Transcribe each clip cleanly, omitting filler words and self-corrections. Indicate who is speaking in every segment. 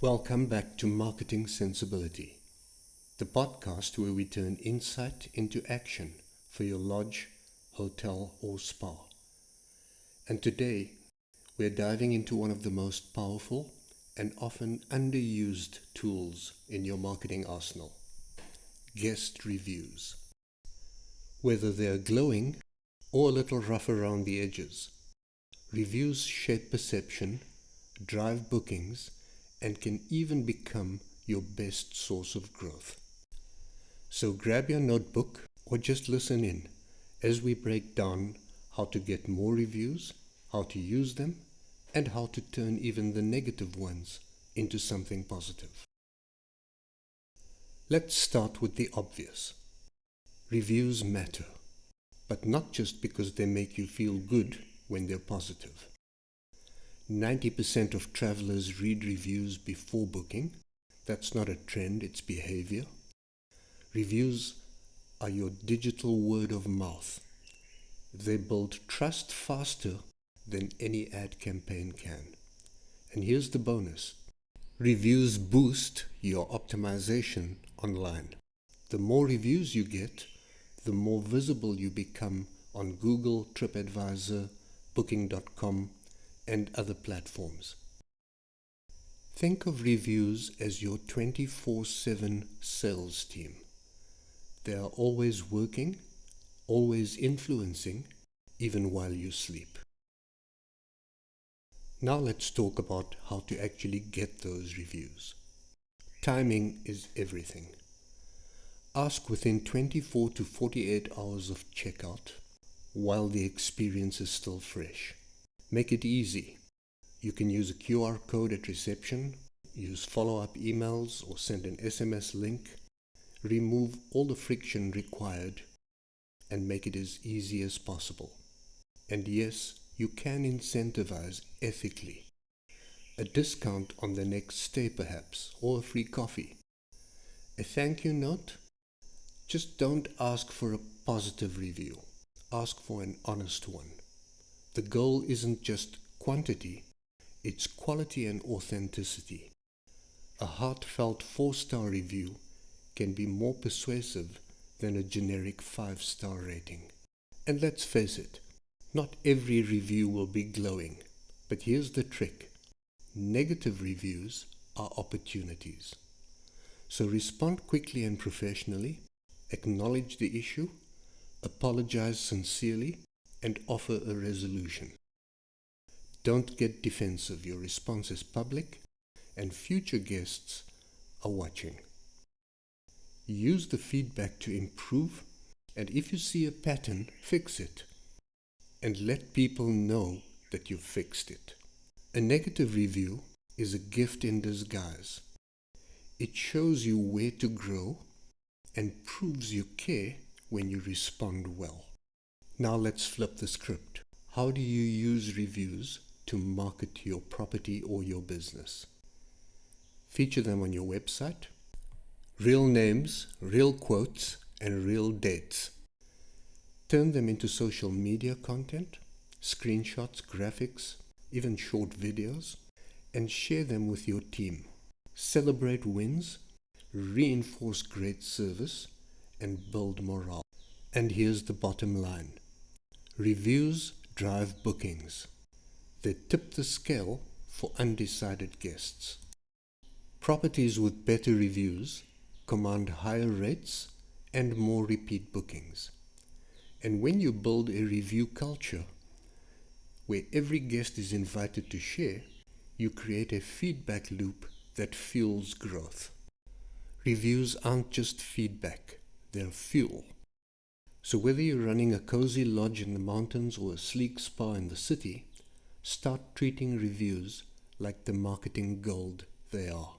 Speaker 1: Welcome back to Marketing Sensibility, the podcast where we turn insight into action for your lodge, hotel, or spa. And today, we're diving into one of the most powerful and often underused tools in your marketing arsenal: guest reviews. Whether they're glowing or a little rough around the edges, reviews shape perception, drive bookings, and can even become your best source of growth. So grab your notebook or just listen in as we break down how to get more reviews, how to use them, and how to turn even the negative ones into something positive. Let's start with the obvious. Reviews matter, but not just because they make you feel good when they're positive. 90% of travelers read reviews before booking. That's not a trend, it's behavior. Reviews are your digital word of mouth. They build trust faster than any ad campaign can. And here's the bonus. Reviews boost your optimization online. The more reviews you get, the more visible you become on Google, TripAdvisor, Booking.com, and other platforms. Think of reviews as your 24/7 sales team. They are always working, always influencing, even while you sleep. Now let's talk about how to actually get those reviews. Timing is everything. Ask within 24 to 48 hours of checkout while the experience is still fresh. Make it easy. You can use a QR code at reception, use follow-up emails, or send an SMS link. Remove all the friction required and make it as easy as possible. And yes, you can incentivize ethically. A discount on the next stay perhaps, or a free coffee. A thank you note? Just don't ask for a positive review. Ask for an honest one. The goal isn't just quantity, it's quality and authenticity. A heartfelt 4-star review can be more persuasive than a generic 5-star rating. And let's face it, not every review will be glowing. But here's the trick. Negative reviews are opportunities. So respond quickly and professionally, acknowledge the issue, apologize sincerely, and offer a resolution. Don't get defensive. Your response is public, and future guests are watching. Use the feedback to improve, and if you see a pattern, fix it. And let people know that you fixed it. A negative review is a gift in disguise. It shows you where to grow and proves you care when you respond well. Now let's flip the script. How do you use reviews to market your property or your business? Feature them on your website. Real names, real quotes, and real dates. Turn them into social media content, screenshots, graphics, even short videos, and share them with your team. Celebrate wins, reinforce great service, and build morale. And here's the bottom line. Reviews drive bookings. They tip the scale for undecided guests. Properties with better reviews command higher rates and more repeat bookings. And when you build a review culture where every guest is invited to share, you create a feedback loop that fuels growth. Reviews aren't just feedback, they're fuel. So whether you're running a cozy lodge in the mountains or a sleek spa in the city, start treating reviews like the marketing gold they are.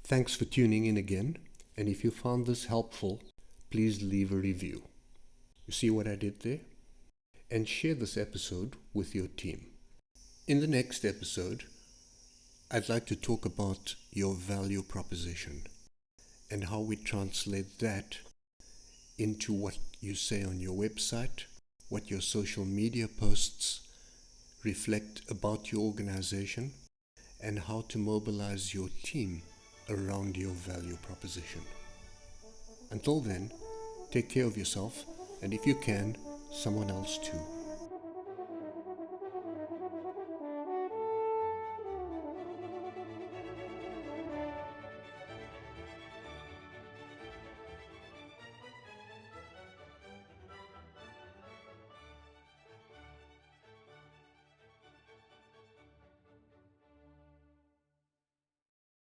Speaker 1: Thanks for tuning in again, and if you found this helpful, please leave a review. You see what I did there? And share this episode with your team. In the next episode, I'd like to talk about your value proposition and how we translate that into what you say on your website, what your social media posts reflect about your organization, and how to mobilize your team around your value proposition. Until then, take care of yourself, and if you can, someone else too.